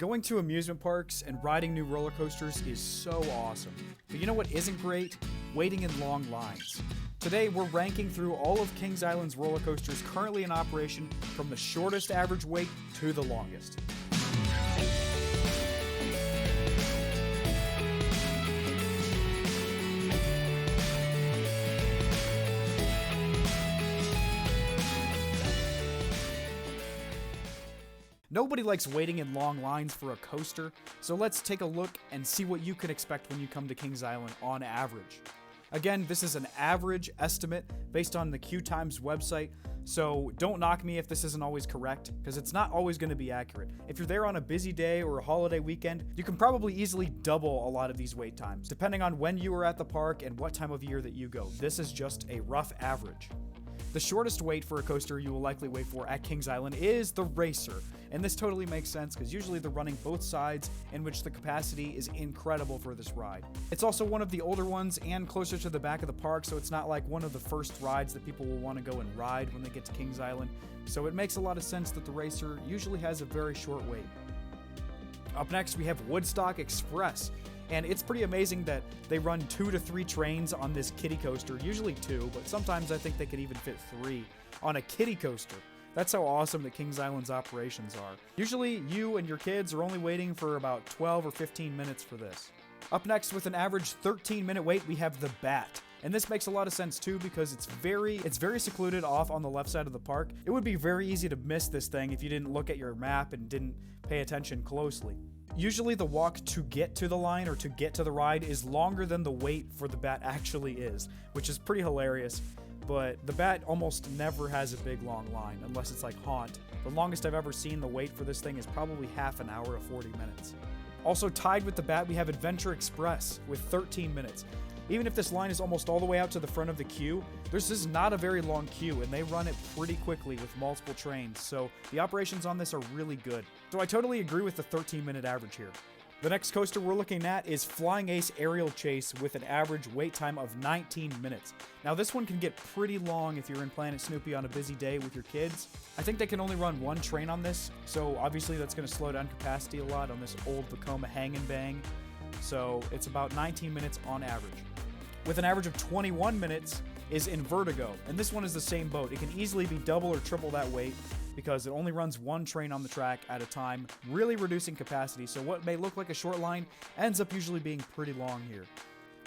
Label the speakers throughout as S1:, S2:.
S1: Going to amusement parks and riding new roller coasters is so awesome. But you know what isn't great? Waiting in long lines. Today, we're ranking through all of Kings Island's roller coasters currently in operation from the shortest average wait to the longest. Nobody likes waiting in long lines for a coaster, so let's take a look and see what you can expect when you come to Kings Island on average. Again, this is an average estimate based on the Queue Times website, so don't knock me if this isn't always correct, because it's not always going to be accurate. If you're there on a busy day or a holiday weekend, you can probably easily double a lot of these wait times, depending on when you are at the park and what time of year that you go. This is just a rough average. The shortest wait for a coaster you will likely wait for at Kings Island is the Racer, and this totally makes sense because usually they're running both sides, in which the capacity is incredible for this ride. It's also one of the older ones and closer to the back of the park, so it's not like one of the first rides that people will want to go and ride when they get to Kings Island, so it makes a lot of sense that the Racer usually has a very short wait. Up next, we have Woodstock Express. And it's pretty amazing that they run 2 to 3 trains on this kiddie coaster, usually 2, but sometimes I think they could even fit 3 on a kiddie coaster. That's how awesome the Kings Island's operations are. Usually you and your kids are only waiting for about 12 or 15 minutes for this. Up next, with an average 13-minute wait, we have the Bat. And this makes a lot of sense too because it's very secluded off on the left side of the park. It would be very easy to miss this thing if you didn't look at your map and didn't pay attention closely. Usually the walk to get to the line or to get to the ride is longer than the wait for the Bat actually is, which is pretty hilarious. But the Bat almost never has a big long line unless it's like Haunt. The longest I've ever seen the wait for this thing is probably half an hour to 40 minutes. Also tied with the Bat, we have Adventure Express with 13 minutes. Even if this line is almost all the way out to the front of the queue, this is not a very long queue, and they run it pretty quickly with multiple trains, so the operations on this are really good. So I totally agree with the 13-minute average here. The next coaster we're looking at is Flying Ace Aerial Chase with an average wait time of 19 minutes. Now this one can get pretty long if you're in Planet Snoopy on a busy day with your kids. I think they can only run 1 train on this, so obviously that's going to slow down capacity a lot on this old Vekoma hang and bang. So it's about 19 minutes on average. With an average of 21 minutes is in Vertigo, and this one is the same boat. It can easily be double or triple that wait because it only runs 1 train on the track at a time, really reducing capacity, so what may look like a short line ends up usually being pretty long here.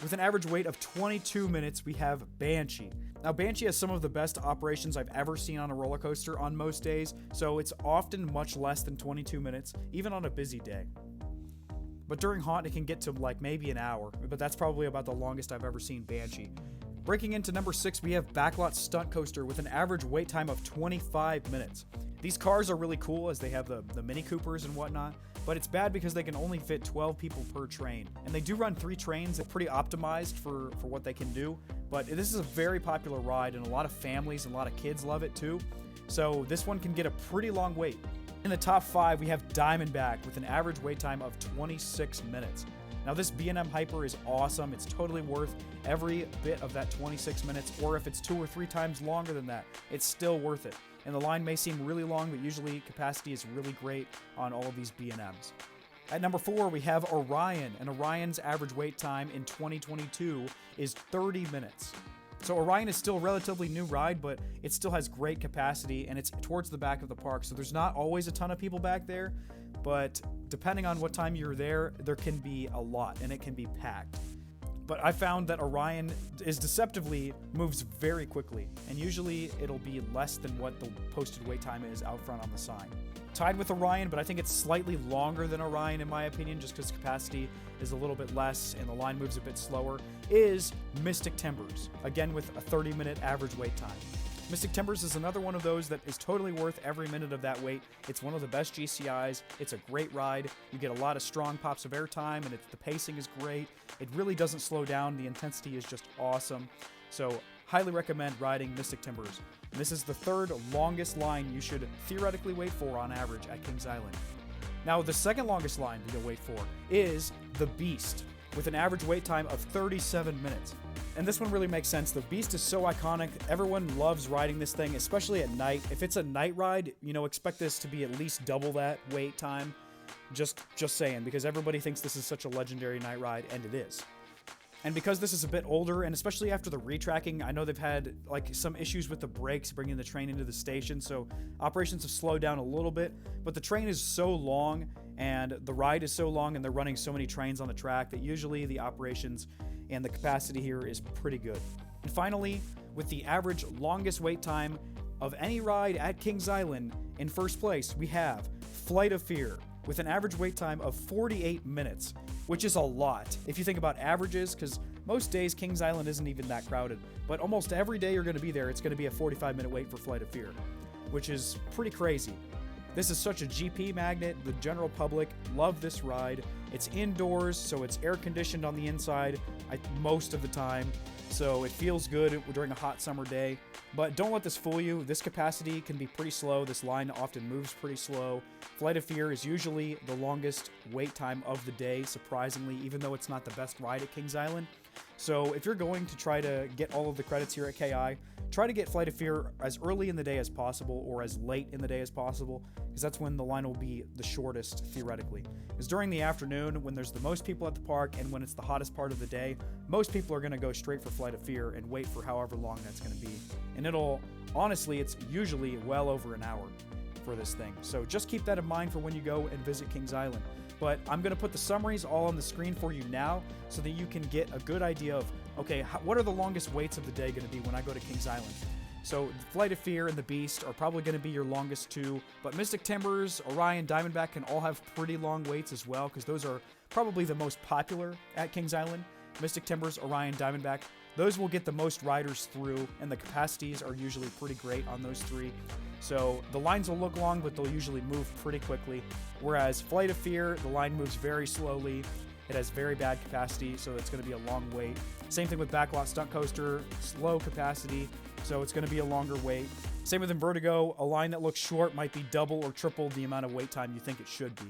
S1: With an average wait of 22 minutes, we have Banshee. Now, Banshee has some of the best operations I've ever seen on a roller coaster on most days, so it's often much less than 22 minutes, even on a busy day. But during Haunt, it can get to like maybe an hour, but that's probably about the longest I've ever seen Banshee. Breaking into number 6, we have Backlot Stunt Coaster with an average wait time of 25 minutes. These cars are really cool as they have the Mini Coopers and whatnot, but it's bad because they can only fit 12 people per train. And they do run 3 trains, it's pretty optimized for what they can do, but this is a very popular ride and a lot of families and a lot of kids love it too. So this one can get a pretty long wait. In the top 5, we have Diamondback with an average wait time of 26 minutes. Now this B&M Hyper is awesome. It's totally worth every bit of that 26 minutes, or if it's 2 or 3 times longer than that, it's still worth it. And the line may seem really long, but usually capacity is really great on all of these B&Ms. At number 4, we have Orion, and Orion's average wait time in 2022 is 30 minutes. So Orion is still a relatively new ride, but it still has great capacity, and it's towards the back of the park, so there's not always a ton of people back there, but depending on what time you're there can be a lot, and it can be packed. But I found that Orion deceptively moves very quickly, and usually it'll be less than what the posted wait time is out front on the sign. Tied with Orion, but I think it's slightly longer than Orion in my opinion, just because capacity is a little bit less and the line moves a bit slower, is Mystic Timbers, again with a 30-minute average wait time. Mystic Timbers is another one of those that is totally worth every minute of that wait. It's one of the best GCIs. It's a great ride. You get a lot of strong pops of airtime, and the pacing is great. It really doesn't slow down. The intensity is just awesome. So highly recommend riding Mystic Timbers. And this is the 3rd longest line you should theoretically wait for on average at Kings Island. Now, the 2nd longest line that you'll wait for is the Beast, with an average wait time of 37 minutes. And this one really makes sense. The Beast is so iconic. Everyone loves riding this thing, especially at night. If it's a night ride, expect this to be at least double that wait time. Just saying, because everybody thinks this is such a legendary night ride, and it is. And because this is a bit older, and especially after the retracking, I know they've had like some issues with the brakes bringing the train into the station, so operations have slowed down a little bit, but the train is so long and the ride is so long and they're running so many trains on the track that usually the operations and the capacity here is pretty good. And finally, with the average longest wait time of any ride at Kings Island, in first place we have Flight of Fear with an average wait time of 48 minutes, which is a lot if you think about averages, because most days Kings Island isn't even that crowded, but almost every day you're going to be there, it's going to be a 45-minute wait for Flight of Fear, which is pretty crazy. This is such a GP magnet. The general public love this ride. It's indoors, so it's air conditioned on the inside most of the time, so it feels good during a hot summer day. But don't let this fool you. This capacity can be pretty slow. This line often moves pretty slow. Flight of Fear is usually the longest wait time of the day, surprisingly, even though it's not the best ride at Kings Island. So if you're going to try to get all of the credits here at KI, try to get Flight of Fear as early in the day as possible or as late in the day as possible, because that's when the line will be the shortest, theoretically. Because during the afternoon, when there's the most people at the park and when it's the hottest part of the day, most people are going to go straight for Flight of Fear and wait for however long that's going to be. And honestly, it's usually well over an hour for this thing. So just keep that in mind for when you go and visit Kings Island. But I'm going to put the summaries all on the screen for you now so that you can get a good idea of, okay, what are the longest waits of the day going to be when I go to Kings Island? So Flight of Fear and the Beast are probably going to be your longest two, but Mystic Timbers, Orion, Diamondback can all have pretty long waits as well, because those are probably the most popular at Kings Island. Mystic Timbers, Orion, Diamondback, those will get the most riders through, and the capacities are usually pretty great on those three. So the lines will look long, but they'll usually move pretty quickly. Whereas Flight of Fear, the line moves very slowly. It has very bad capacity, so it's going to be a long wait. Same thing with Backlot Stunt Coaster, slow capacity, so it's going to be a longer wait. Same with Vertigo, a line that looks short might be double or triple the amount of wait time you think it should be.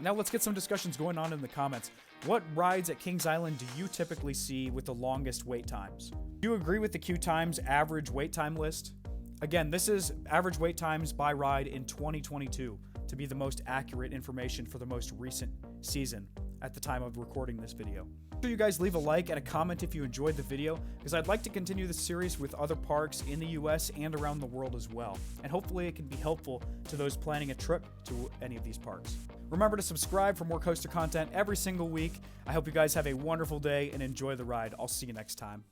S1: Now let's get some discussions going on in the comments. What rides at Kings Island do you typically see with the longest wait times? Do you agree with the Q Times average wait time list? Again, this is average wait times by ride in 2022 to be the most accurate information for the most recent season at the time of recording this video. Make sure you guys leave a like and a comment if you enjoyed the video, because I'd like to continue this series with other parks in the US and around the world as well, and hopefully it can be helpful to those planning a trip to any of these parks. Remember to subscribe for more coaster content every single week. I hope you guys have a wonderful day and enjoy the ride. I'll see you next time.